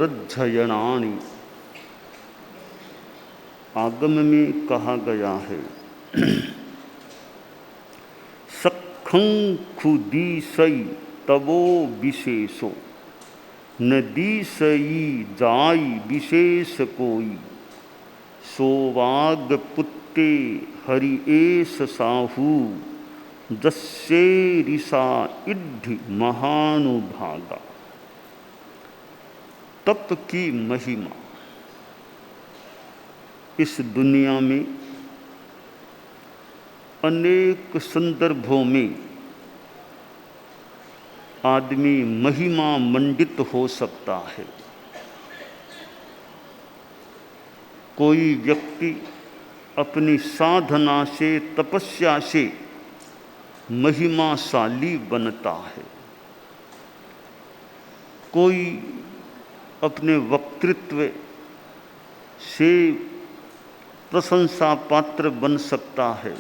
तदरध्ययनानि। आगम में कहा गया है सखं खुदीसई तवो विशेषो न दीसई जाई विशेष कोई। सोवाग पुत्ते हरि एस साहू जस्से ऋषा इद्धि महानुभागा। तप की महिमा इस दुनिया में अनेक संदर्भों में आदमी महिमा मंडित हो सकता है। कोई व्यक्ति अपनी साधना से तपस्या से महिमाशाली बनता है, कोई अपने वक्तृत्व से प्रशंसा पात्र बन सकता है,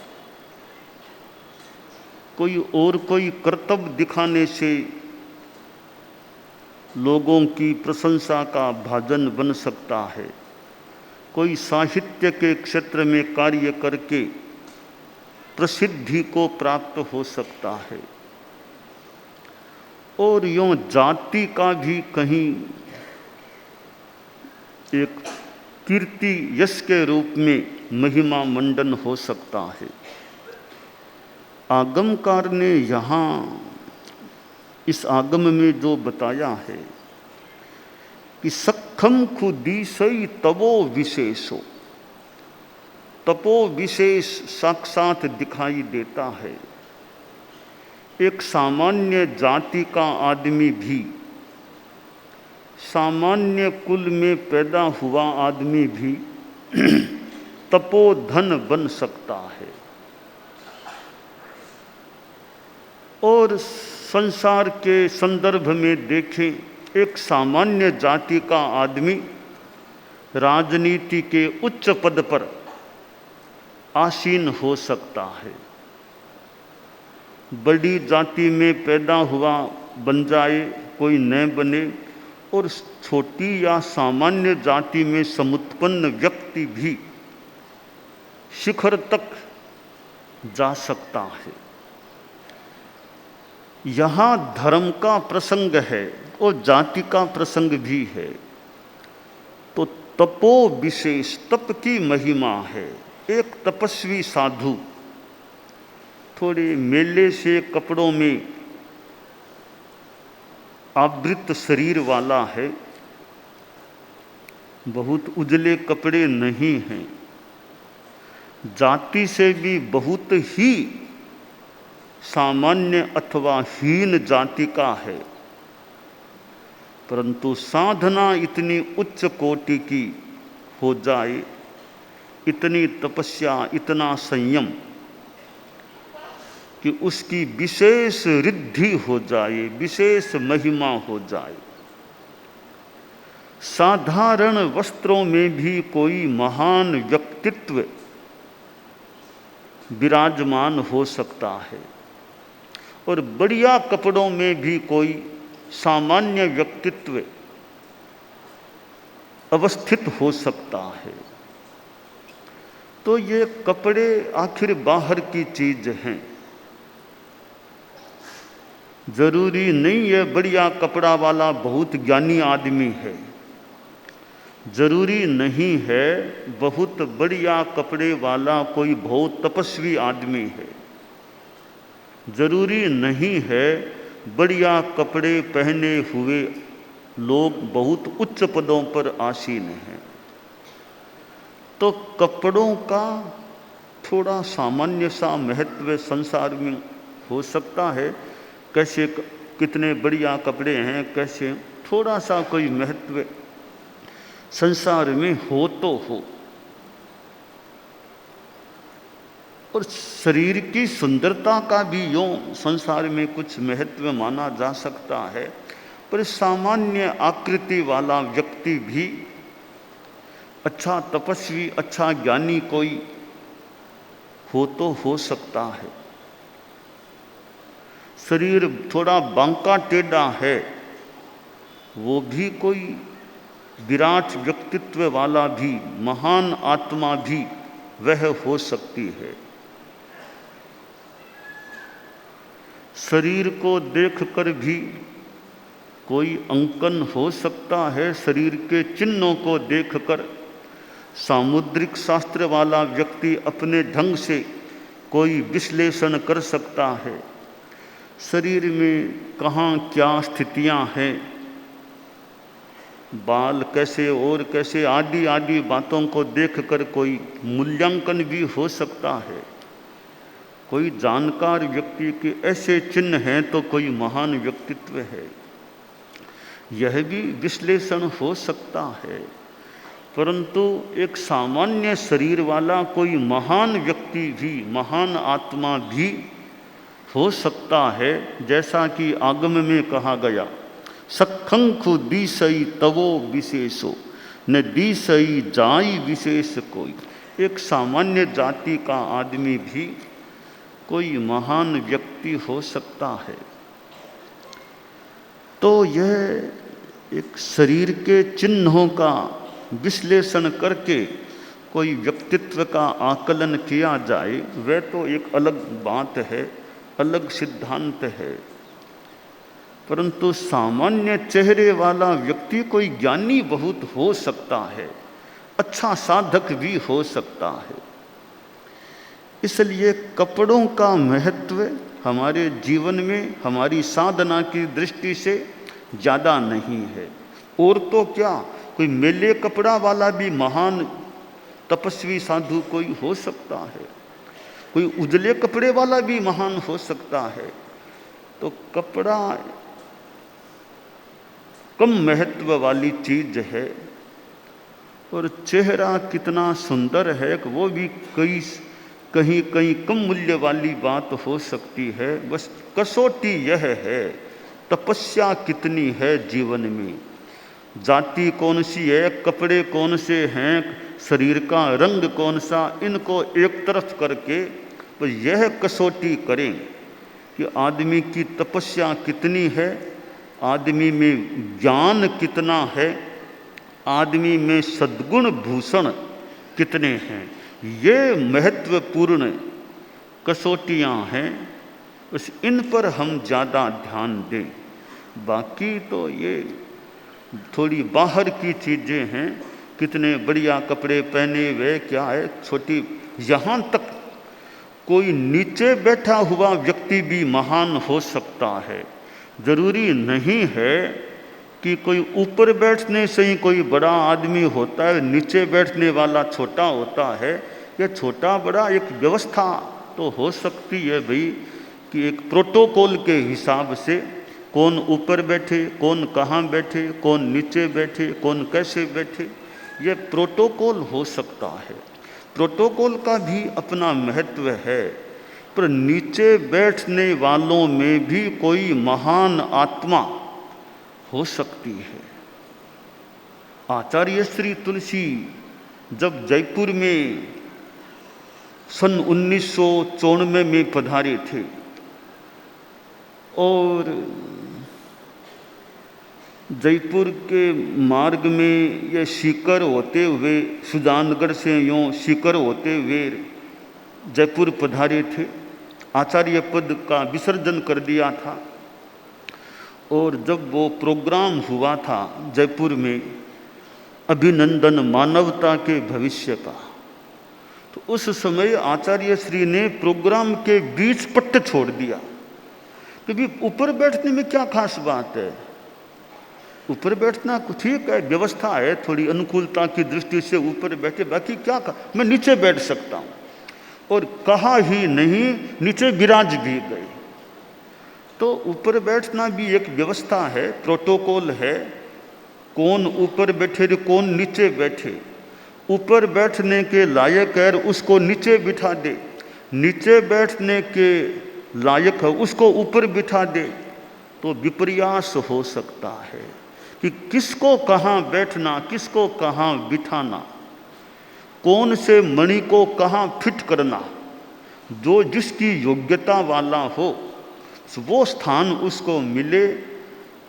कोई कर्तव्य दिखाने से लोगों की प्रशंसा का भाजन बन सकता है, कोई साहित्य के क्षेत्र में कार्य करके प्रसिद्धि को प्राप्त हो सकता है। और यूँ जाति का भी कहीं एक कीर्ति यश के रूप में महिमा मंडन हो सकता है। आगमकार ने यहाँ इस आगम में जो बताया है कि सखम खुदीसई तवो विशेषो, तपो विशेष साक्षात दिखाई देता है। एक सामान्य जाति का आदमी भी, सामान्य कुल में पैदा हुआ आदमी भी तपोधन बन सकता है। और संसार के संदर्भ में देखें, एक सामान्य जाति का आदमी राजनीति के उच्च पद पर आसीन हो सकता है। बड़ी जाति में पैदा हुआ बन जाए, कोई न बने, और छोटी या सामान्य जाति में समुत्पन्न व्यक्ति भी शिखर तक जा सकता है। यहाँ धर्म का प्रसंग है और जाति का प्रसंग भी है। तो तपो विशेष, तप की महिमा है। एक तपस्वी साधु थोड़े मेले से कपड़ों में आवृत शरीर वाला है, बहुत उजले कपड़े नहीं हैं, जाति से भी बहुत ही सामान्य अथवा हीन जाति का है, परंतु साधना इतनी उच्च कोटि की हो जाए, इतनी तपस्या, इतना संयम कि उसकी विशेष रिद्धि हो जाए, विशेष महिमा हो जाए। साधारण वस्त्रों में भी कोई महान व्यक्तित्व विराजमान हो सकता है और बढ़िया कपड़ों में भी कोई सामान्य व्यक्तित्व अवस्थित हो सकता है। तो ये कपड़े आखिर बाहर की चीज हैं। जरूरी नहीं है बढ़िया कपड़ा वाला बहुत ज्ञानी आदमी है, जरूरी नहीं है बहुत बढ़िया कपड़े वाला कोई बहुत तपस्वी आदमी है, जरूरी नहीं है बढ़िया कपड़े पहने हुए लोग बहुत उच्च पदों पर आसीन हैं। तो कपड़ों का थोड़ा सामान्य सा महत्व संसार में हो सकता है। कैसे कितने बढ़िया कपड़े हैं, कैसे थोड़ा सा कोई महत्व संसार में हो तो हो। और शरीर की सुंदरता का भी यूँ संसार में कुछ महत्व माना जा सकता है, पर सामान्य आकृति वाला व्यक्ति भी अच्छा तपस्वी, अच्छा ज्ञानी कोई हो तो हो सकता है। शरीर थोड़ा बांका टेढ़ा है, वो भी कोई विराट व्यक्तित्व वाला भी, महान आत्मा भी वह हो सकती है। शरीर को देखकर भी कोई अंकन हो सकता है, शरीर के चिन्हों को देखकर सामुद्रिक शास्त्र वाला व्यक्ति अपने ढंग से कोई विश्लेषण कर सकता है। शरीर में कहाँ क्या स्थितियां हैं, बाल कैसे और कैसे, आदि आदि बातों को देखकर कोई मूल्यांकन भी हो सकता है। कोई जानकार व्यक्ति के ऐसे चिन्ह हैं तो कोई महान व्यक्तित्व है, यह भी विश्लेषण हो सकता है। परंतु एक सामान्य शरीर वाला कोई महान व्यक्ति भी, महान आत्मा भी हो सकता है। जैसा कि आगम में कहा गया, सखंखु दिसई तवो विशेषो न दिसई जाई विशेष कोई। एक सामान्य जाति का आदमी भी कोई महान व्यक्ति हो सकता है। तो यह एक शरीर के चिन्हों का विश्लेषण करके कोई व्यक्तित्व का आकलन किया जाए, वह तो एक अलग बात है, अलग सिद्धांत है। परंतु सामान्य चेहरे वाला व्यक्ति कोई ज्ञानी बहुत हो सकता है, अच्छा साधक भी हो सकता है। इसलिए कपड़ों का महत्व हमारे जीवन में हमारी साधना की दृष्टि से ज़्यादा नहीं है। और तो क्या, कोई मेले कपड़ा वाला भी महान तपस्वी साधु कोई हो सकता है, कोई उजले कपड़े वाला भी महान हो सकता है। तो कपड़ा कम महत्व वाली चीज है, और चेहरा कितना सुंदर है वो भी कहीं कहीं कम मूल्य वाली बात हो सकती है। बस कसौटी यह है, तपस्या कितनी है जीवन में, जाति कौन सी है, कपड़े कौन से हैं, शरीर का रंग कौन सा, इनको एक तरफ करके तो यह कसौटी करें कि आदमी की तपस्या कितनी है, आदमी में ज्ञान कितना है, आदमी में सद्गुण भूषण कितने हैं। ये महत्वपूर्ण कसौटियाँ हैं, बस इन पर हम ज़्यादा ध्यान दें। बाकी तो ये थोड़ी बाहर की चीज़ें हैं, कितने बढ़िया कपड़े पहने हुए, क्या है, छोटी, यहाँ तक कोई नीचे बैठा हुआ व्यक्ति भी महान हो सकता है। जरूरी नहीं है कि कोई ऊपर बैठने से ही कोई बड़ा आदमी होता है, नीचे बैठने वाला छोटा होता है। यह छोटा बड़ा एक व्यवस्था तो हो सकती है भाई, कि एक प्रोटोकॉल के हिसाब से कौन ऊपर बैठे, कौन कहाँ बैठे, कौन नीचे बैठे, कौन कैसे बैठे, यह प्रोटोकॉल हो सकता है। प्रोटोकॉल का भी अपना महत्व है, पर नीचे बैठने वालों में भी कोई महान आत्मा हो सकती है। आचार्य श्री तुलसी जब जयपुर में सन 1994 में पधारे थे, और जयपुर के मार्ग में ये सीकर होते हुए, सुजानगढ़ से यूँ सीकर होते हुए जयपुर पधारे थे। आचार्य पद का विसर्जन कर दिया था, और जब वो प्रोग्राम हुआ था जयपुर में अभिनंदन मानवता के भविष्य का, तो उस समय आचार्य श्री ने प्रोग्राम के बीच पट्ट छोड़ दिया, क्योंकि ऊपर बैठने में क्या खास बात है, ऊपर बैठना ठीक है, व्यवस्था है, थोड़ी अनुकूलता की दृष्टि से ऊपर बैठे, बाकी क्या मैं नीचे बैठ सकता हूँ। और कहा ही नहीं, नीचे विराज भी गए। तो ऊपर बैठना भी एक व्यवस्था है, प्रोटोकॉल है, कौन ऊपर बैठे कौन नीचे बैठे। ऊपर बैठने के लायक है उसको नीचे बिठा दे, नीचे बैठने के लायक है उसको ऊपर बिठा दे, तो विपर्यास हो सकता है कि किसको कहाँ बैठना, किसको कहाँ बिठाना, कौन से मणि को कहाँ फिट करना। जो जिसकी योग्यता वाला हो वो स्थान उसको मिले,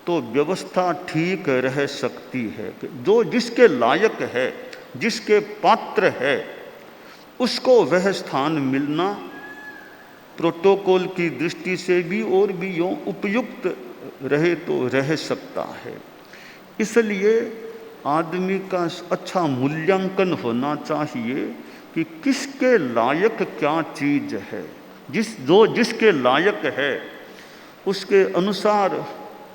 तो व्यवस्था ठीक रह सकती है। जो जिसके लायक है, जिसके पात्र है, उसको वह स्थान मिलना प्रोटोकॉल की दृष्टि से भी और भी यूँ उपयुक्त रहे तो रह सकता है। इसलिए आदमी का अच्छा मूल्यांकन होना चाहिए कि किसके लायक क्या चीज़ है। जो जिसके लायक है उसके अनुसार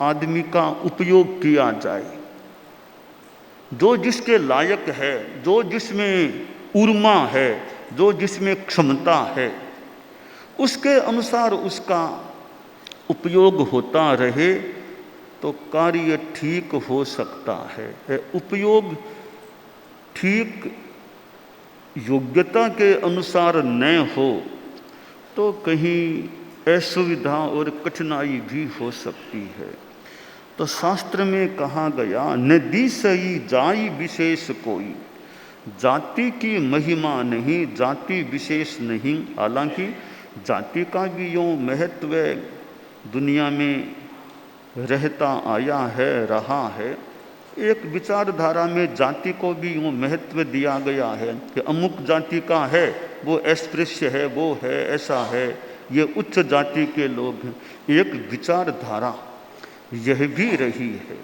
आदमी का उपयोग किया जाए। जो जिसके लायक है, जो जिसमें ऊर्मा है, जो जिसमें क्षमता है, उसके अनुसार उसका उपयोग होता रहे तो कार्य ठीक हो सकता है। उपयोग ठीक योग्यता के अनुसार न हो तो कहीं असुविधा और कठिनाई भी हो सकती है। तो शास्त्र में कहा गया, न दिसई जाई विशेष कोई, जाति की महिमा नहीं, जाति विशेष नहीं। हालांकि जाति का भी यूँ महत्व दुनिया में रहता आया है, रहा है। एक विचारधारा में जाति को भी यूँ महत्व दिया गया है कि अमुक जाति का है, वो अस्पृश्य है, वो है, ऐसा है, ये उच्च जाति के लोग हैं। एक विचारधारा यह भी रही है।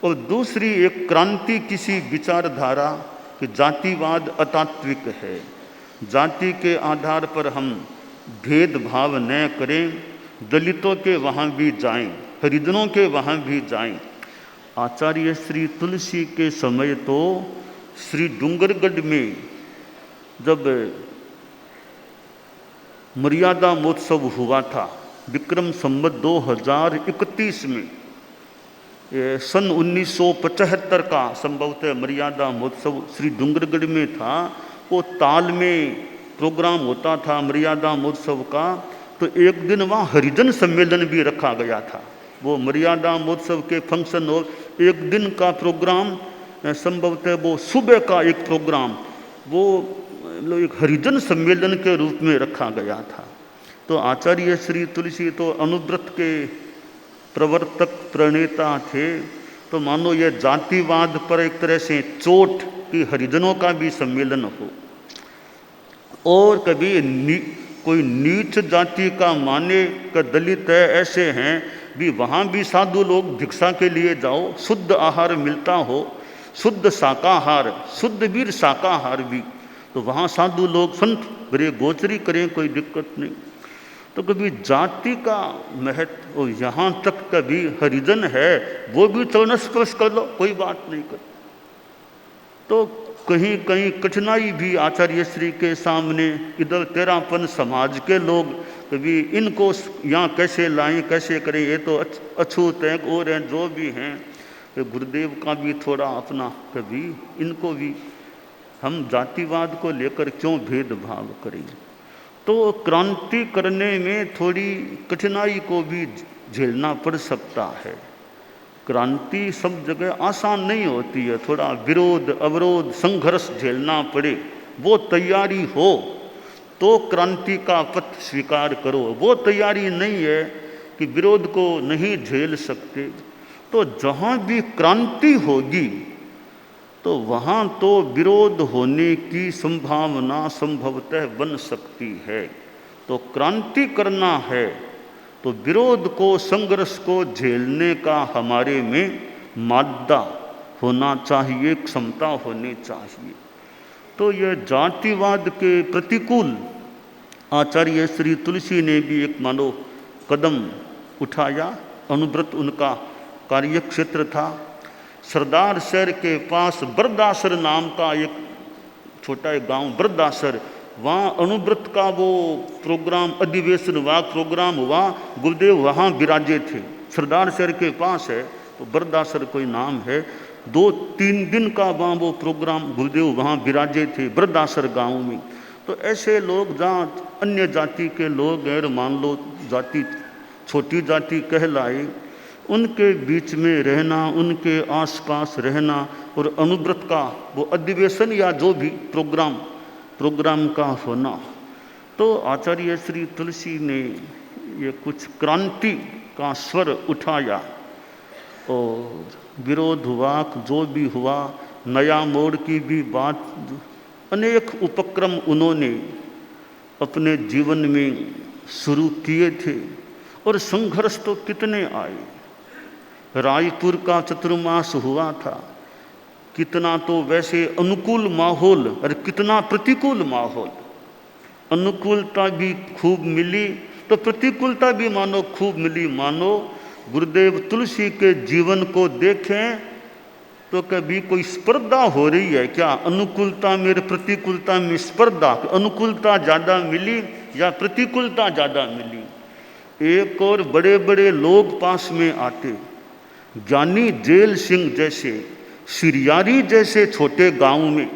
और दूसरी एक क्रांति किसी विचारधारा कि जातिवाद अतात्विक है, जाति के आधार पर हम भेदभाव न करें, दलितों के वहाँ भी जाएं, हरिजनों के वहाँ भी जाएं। आचार्य श्री तुलसी के समय तो श्री डूंगरगढ़ में जब मर्यादा महोत्सव हुआ था, विक्रम संवत 2031 में, सन 1975 का संभवतः मर्यादा महोत्सव श्री डूंगरगढ़ में था। वो ताल में प्रोग्राम होता था मर्यादा महोत्सव का, तो एक दिन वहाँ हरिजन सम्मेलन भी रखा गया था। वो मर्यादा महोत्सव के फंक्शन और एक दिन का प्रोग्राम, संभवतः वो सुबह का एक प्रोग्राम, वो एक हरिजन सम्मेलन के रूप में रखा गया था। तो आचार्य श्री तुलसी तो अनुव्रत के प्रवर्तक प्रणेता थे। तो मानो यह जातिवाद पर एक तरह से चोट कि हरिजनों का भी सम्मेलन हो, और कभी कोई नीच जाति का माने का दलित है, ऐसे हैं भी, वहाँ भी साधु लोग भिक्षा के लिए जाओ, शुद्ध आहार मिलता हो, शुद्ध शाकाहार, शुद्ध वीर शाकाहार भी, तो वहाँ साधु लोग संत बड़े गोचरी करें, कोई दिक्कत नहीं। तो कभी जाति का महत्व, और यहाँ तक कभी हरिजन है वो भी चरण स्पर्श कर लो, कोई बात नहीं कर। तो कहीं कहीं कठिनाई भी आचार्य श्री के सामने, इधर तेरापन समाज के लोग, कभी इनको यहाँ कैसे लाएं, कैसे करें, ये तो अछूत हैं और हैं जो भी हैं। तो गुरुदेव का भी थोड़ा अपना, कभी इनको भी हम जातिवाद को लेकर क्यों भेदभाव करें। तो क्रांति करने में थोड़ी कठिनाई को भी झेलना पड़ सकता है। क्रांति सब जगह आसान नहीं होती है, थोड़ा विरोध, अवरोध, संघर्ष झेलना पड़े, वो तैयारी हो तो क्रांति का पथ स्वीकार करो। वो तैयारी नहीं है कि विरोध को नहीं झेल सकते, तो जहाँ भी क्रांति होगी तो वहाँ तो विरोध होने की संभावना संभवतः बन सकती है। तो क्रांति करना है तो विरोध को, संघर्ष को झेलने का हमारे में मादा होना चाहिए, क्षमता होनी चाहिए। तो यह जातिवाद के प्रतिकूल आचार्य श्री तुलसी ने भी एक मानो कदम उठाया। अनुव्रत उनका कार्यक्षेत्र था। सरदार शहर के पास बरदासर नाम का एक छोटा एक गांव बरदासर, वहाँ अनुव्रत का वो प्रोग्राम, अधिवेशन हुआ, प्रोग्राम हुआ, गुरुदेव वहाँ विराजे थे। सरदार शहर के पास है, तो बरदासर कोई नाम है। 2-3 दिन का वहाँ वो प्रोग्राम, गुरुदेव वहाँ विराजे थे बरदासर गांव में। तो ऐसे लोग जहाँ अन्य जाति के लोग हैं, मान लो जाति छोटी जाति कहलाए, उनके बीच में रहना, उनके आसपास रहना, और अनुव्रत का वो अधिवेशन या जो भी प्रोग्राम का होना। तो आचार्य श्री तुलसी ने ये कुछ क्रांति का स्वर उठाया और विरोध हुआ, जो भी हुआ, नया मोड़ की भी बात, अनेक उपक्रम उन्होंने अपने जीवन में शुरू किए थे और संघर्ष तो कितने आए। रायपुर का चतुर्मास हुआ था, कितना तो वैसे अनुकूल माहौल और कितना प्रतिकूल माहौल। अनुकूलता भी खूब मिली तो प्रतिकूलता भी मानो खूब मिली। मानो गुरुदेव तुलसी के जीवन को देखें तो कभी कोई स्पर्धा हो रही है क्या? अनुकूलता में प्रतिकूलता में स्पर्धा, अनुकूलता ज़्यादा मिली या प्रतिकूलता ज़्यादा मिली? एक और बड़े बड़े लोग पास में आते, ज्ञानी जेल सिंह जैसे, सिरियारी जैसे छोटे गांव में,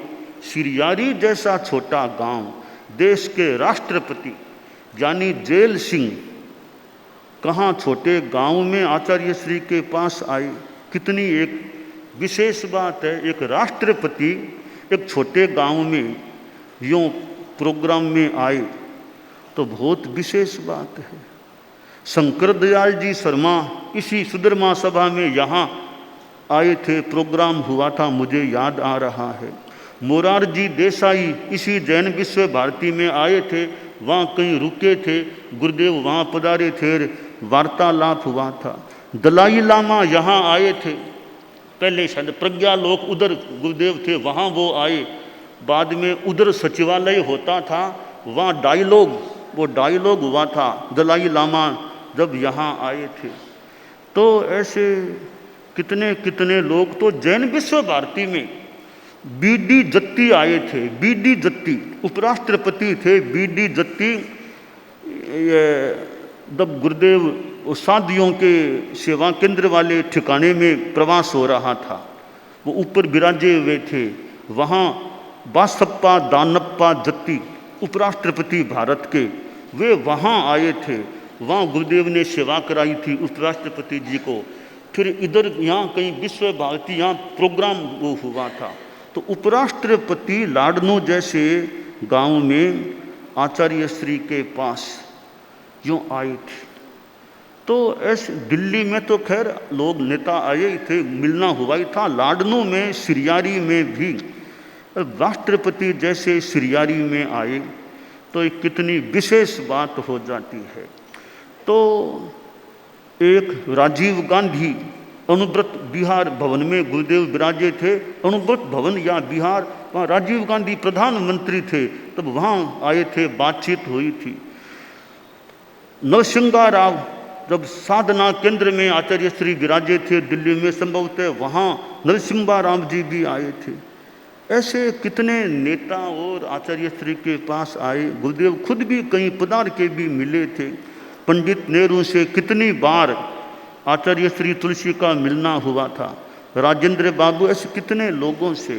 सिरियारी जैसा छोटा गांव, देश के राष्ट्रपति ज्ञानी जेल सिंह कहाँ छोटे गांव में आचार्य श्री के पास आए। कितनी एक विशेष बात है, एक राष्ट्रपति एक छोटे गांव में यूँ प्रोग्राम में आए तो बहुत विशेष बात है। शंकर दयाल जी शर्मा इसी सुधर्मा सभा में यहाँ आए थे, प्रोग्राम हुआ था, मुझे याद आ रहा है। मोरारजी देसाई इसी जैन विश्व भारती में आए थे, वहाँ कहीं रुके थे, गुरुदेव वहाँ पधारे थे, वार्तालाप हुआ था। दलाई लामा यहाँ आए थे, पहले शायद प्रज्ञा लोक उधर गुरुदेव थे, वहाँ वो आए, बाद में उधर सचिवालय होता था, वहाँ डायलॉग, वो डायलॉग हुआ था, दलाई लामा जब यहाँ आए थे। तो ऐसे कितने कितने लोग, तो जैन विश्व भारती में बीडी जत्ती आए थे, बीडी जत्ती उपराष्ट्रपति थे, बीडी जत्ती। जब गुरुदेव साधियों के सेवा केंद्र वाले ठिकाने में प्रवास हो रहा था, वो ऊपर विराजे हुए थे, वहाँ बासप्पा दानप्पा जत्ती उपराष्ट्रपति भारत के, वे वहाँ आए थे, वहाँ गुरुदेव ने सेवा कराई थी उपराष्ट्रपति जी को। फिर इधर यहाँ कहीं विश्व भारती यहाँ प्रोग्राम वो हुआ था, तो उपराष्ट्रपति लाडनू जैसे गांव में आचार्य श्री के पास यूँ आए थे। तो ऐसे दिल्ली में तो खैर लोग नेता आए ही थे, मिलना हुआ ही था, लाडनू में सिरियारी में भी राष्ट्रपति जैसे सिरियारी में आए तो एक कितनी विशेष बात हो जाती है। तो एक राजीव गांधी अनुव्रत बिहार भवन में गुरुदेव विराजे थे, अनुव्रत भवन या बिहार, वहाँ राजीव गांधी प्रधानमंत्री थे, तब वहाँ आए थे, बातचीत हुई थी। नरसिंगा राव जब साधना केंद्र में आचार्य श्री विराजे थे दिल्ली में, संभवतः वहाँ नरसिम्हा राव जी भी आए थे। ऐसे कितने नेता और आचार्य श्री के पास आए, गुरुदेव खुद भी कहीं पधार के भी मिले थे। पंडित नेहरू से कितनी बार आचार्य श्री तुलसी का मिलना हुआ था, राजेंद्र बाबू, ऐसे कितने लोगों से।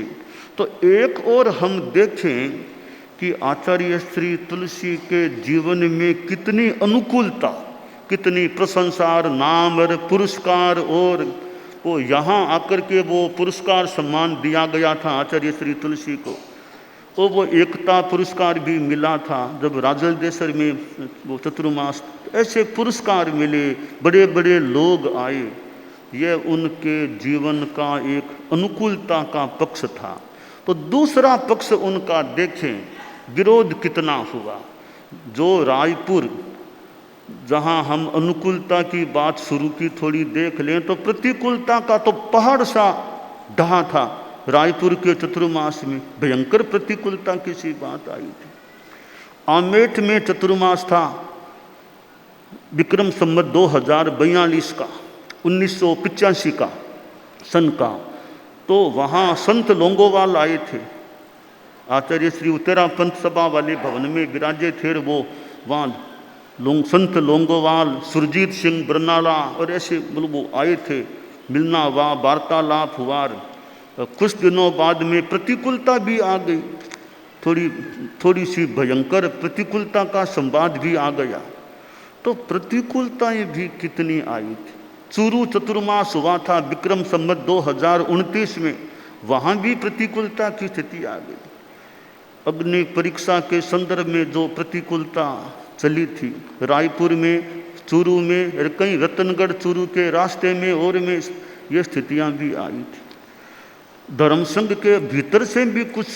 तो एक और हम देखें कि आचार्य श्री तुलसी के जीवन में कितनी अनुकूलता, कितनी प्रशंसा और नाम और पुरस्कार, और वो यहाँ आकर के वो पुरस्कार सम्मान दिया गया था आचार्य श्री तुलसी को। तो वो एकता पुरस्कार भी मिला था जब राजलदेसर में वो चतुर्मास, ऐसे पुरस्कार मिले, बड़े बड़े लोग आए। यह उनके जीवन का एक अनुकूलता का पक्ष था। तो दूसरा पक्ष उनका देखें, विरोध कितना हुआ। जो रायपुर, जहाँ हम अनुकूलता की बात शुरू की, थोड़ी देख लें तो प्रतिकूलता का तो पहाड़ सा ढहा था। रायपुर के चतुर्मास में भयंकर प्रतिकूलता की सी बात आई थी। आमेठ में चतुर्मास था, विक्रम संवत 2042 का, 1985 का सन का। तो वहाँ संत लोंगोवाल आए थे, आचार्य श्री उत्तरा पंथ सभा वाले भवन में विराजे थे वो। वहाँ संत लोंगोवाल, सुरजीत सिंह बरनाला और ऐसे मतलब वो आए थे, मिलना हुआ, वार्तालाप हुआ। कुछ दिनों बाद में प्रतिकूलता भी आ गई, थोड़ी सी भयंकर प्रतिकूलता का संवाद भी आ गया। तो प्रतिकूलताएं भी कितनी आई थी। चूरू चतुर्मास हुआ था विक्रम संवत 2029 में, वहाँ भी प्रतिकूलता की स्थिति आ गई। अग्नि परीक्षा के संदर्भ में जो प्रतिकूलता चली थी, रायपुर में, चूरू में, कहीं रतनगढ़ चूरू के रास्ते में और में ये स्थितियां भी आई थी। धर्म संघ के भीतर से भी कुछ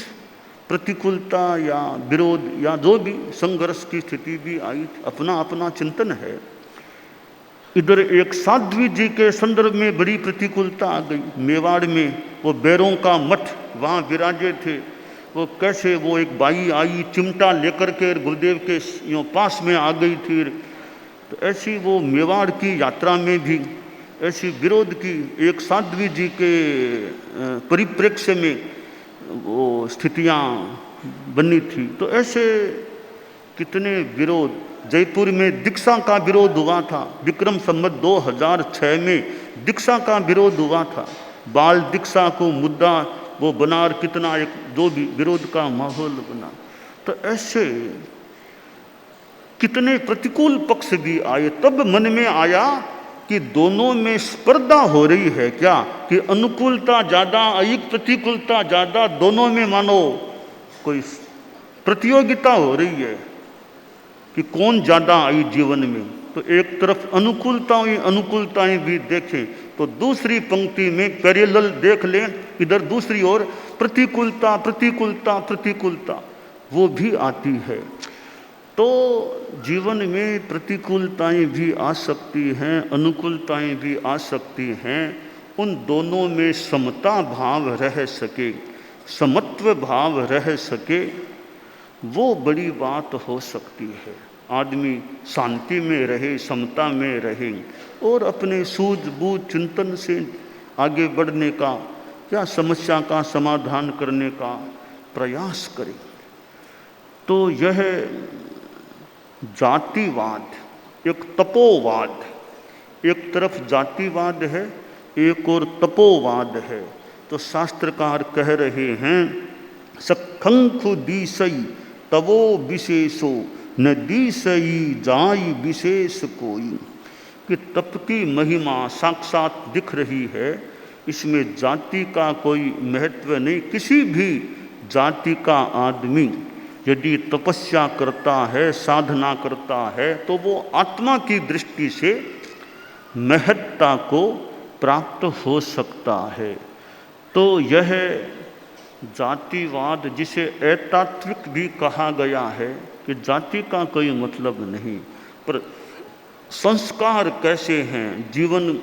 प्रतिकूलता या विरोध या जो भी संघर्ष की स्थिति भी आई थी, अपना अपना चिंतन है। इधर एक साध्वी जी के संदर्भ में बड़ी प्रतिकूलता आ गई। मेवाड़ में वो बैरों का मठ वहाँ विराजे थे, वो कैसे वो एक बाई आई चिमटा लेकर के गुरुदेव के यूँ पास में आ गई थी। तो ऐसी वो मेवाड़ की यात्रा में भी ऐसी विरोध की एक साध्वी जी के परिप्रेक्ष्य में वो स्थितियाँ बनी थी। तो ऐसे कितने विरोध। जयपुर में दीक्षा का विरोध हुआ था, विक्रम संवत 2006 में दीक्षा का विरोध हुआ था। बाल दीक्षा को मुद्दा वो बना और कितना एक जो भी विरोध का माहौल बना। तो ऐसे कितने प्रतिकूल पक्ष भी आए। तब मन में आया कि दोनों में स्पर्धा हो रही है क्या, कि अनुकूलता ज़्यादा एक प्रतिकूलता ज़्यादा, दोनों में मानो कोई प्रतियोगिता हो रही है कि कौन ज़्यादा आई जीवन में। तो एक तरफ अनुकूलताएं भी देखें तो दूसरी पंक्ति में पैरेलल देख लें, इधर दूसरी ओर प्रतिकूलता प्रतिकूलता प्रतिकूलता वो भी आती है। तो जीवन में प्रतिकूलताएं भी आ सकती हैं, अनुकूलताएं भी आ सकती हैं। उन दोनों में समता भाव रह सके, समत्व भाव रह सके, वो बड़ी बात हो सकती है। आदमी शांति में रहे, समता में रहे और अपने सूझबूझ चिंतन से आगे बढ़ने का या समस्या का समाधान करने का प्रयास करे। तो यह जातिवाद, एक तपोवाद, एक तरफ जातिवाद है, एक और तपोवाद है। तो शास्त्रकार कह रहे हैं सखंखु दिसई तवो विशेषो न दिसई जाई विशेष कोई, कि तप की महिमा साक्षात दिख रही है, इसमें जाति का कोई महत्व नहीं। किसी भी जाति का आदमी यदि तपस्या करता है, साधना करता है, तो वो आत्मा की दृष्टि से महत्ता को प्राप्त हो सकता है। तो यह जातिवाद, जिसे एतात्विक भी कहा गया है कि जाति का कोई मतलब नहीं, पर संस्कार कैसे हैं, जीवन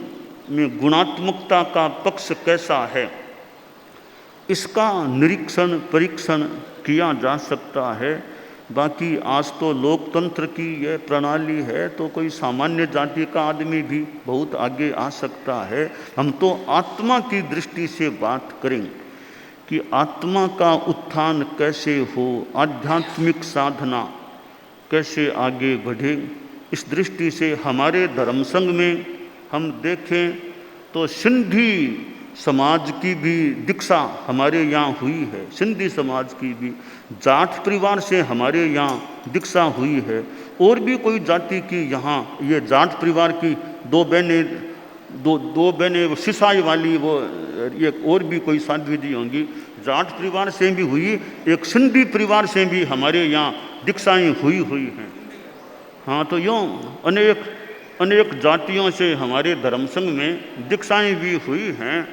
में गुणात्मकता का पक्ष कैसा है, इसका निरीक्षण परीक्षण किया जा सकता है। बाकी आज तो लोकतंत्र की यह प्रणाली है, तो कोई सामान्य जाति का आदमी भी बहुत आगे आ सकता है। हम तो आत्मा की दृष्टि से बात करें कि आत्मा का उत्थान कैसे हो, आध्यात्मिक साधना कैसे आगे बढ़े। इस दृष्टि से हमारे धर्म संघ में हम देखें तो सिंधी समाज की भी दीक्षा हमारे यहाँ हुई है, सिंधी समाज की भी, जाट परिवार से हमारे यहाँ दीक्षा हुई है। और भी कोई जाति की यहाँ ये जाट परिवार की दो बहनें सिसाई वाली, वो एक और भी कोई साध्वी जी होंगी, जाट परिवार से भी हुई, एक सिंधी परिवार से भी हमारे यहाँ दीक्षाएँ हुई हैं। हाँ, तो यूँ अनेक जातियों से हमारे धर्म संघ में दीक्षाएँ भी हुई हैं।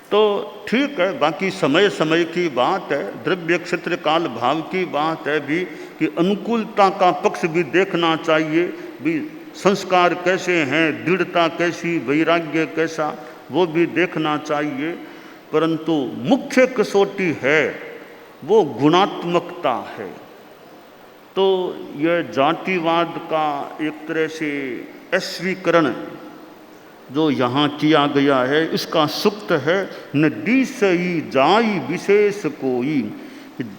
तो ठीक है, बाकी समय समय की बात है, द्रव्य क्षेत्र काल भाव की बात है भी, कि अनुकूलता का पक्ष भी देखना चाहिए भी, संस्कार कैसे हैं, दृढ़ता कैसी, वैराग्य कैसा, वो भी देखना चाहिए। परंतु मुख्य कसौटी है वो गुणात्मकता है। तो यह जातिवाद का एक तरह से अस्वीकरण जो यहाँ किया गया है, इसका सूक्त है न दिसई जाई विशेष कोई,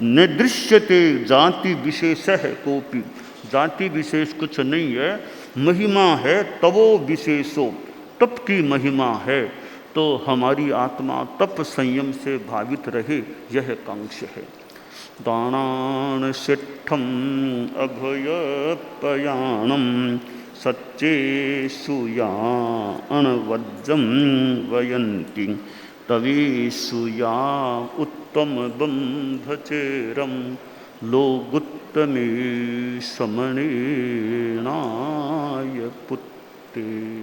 न दृश्यते जाति विशेष है कोपी। जाति विशेष कुछ नहीं है, महिमा है तवो विशेषो, तप की महिमा है। तो हमारी आत्मा तप संयम से भावित रहे, यह कांक्ष है। दानान सिद्धम अभय पयाणम सच्चेषु या अणवज्रं वयन्ति तवेषु या उत्तम बंभचेरम लोगुत्तमे समणेनाय पुत्र। घटे।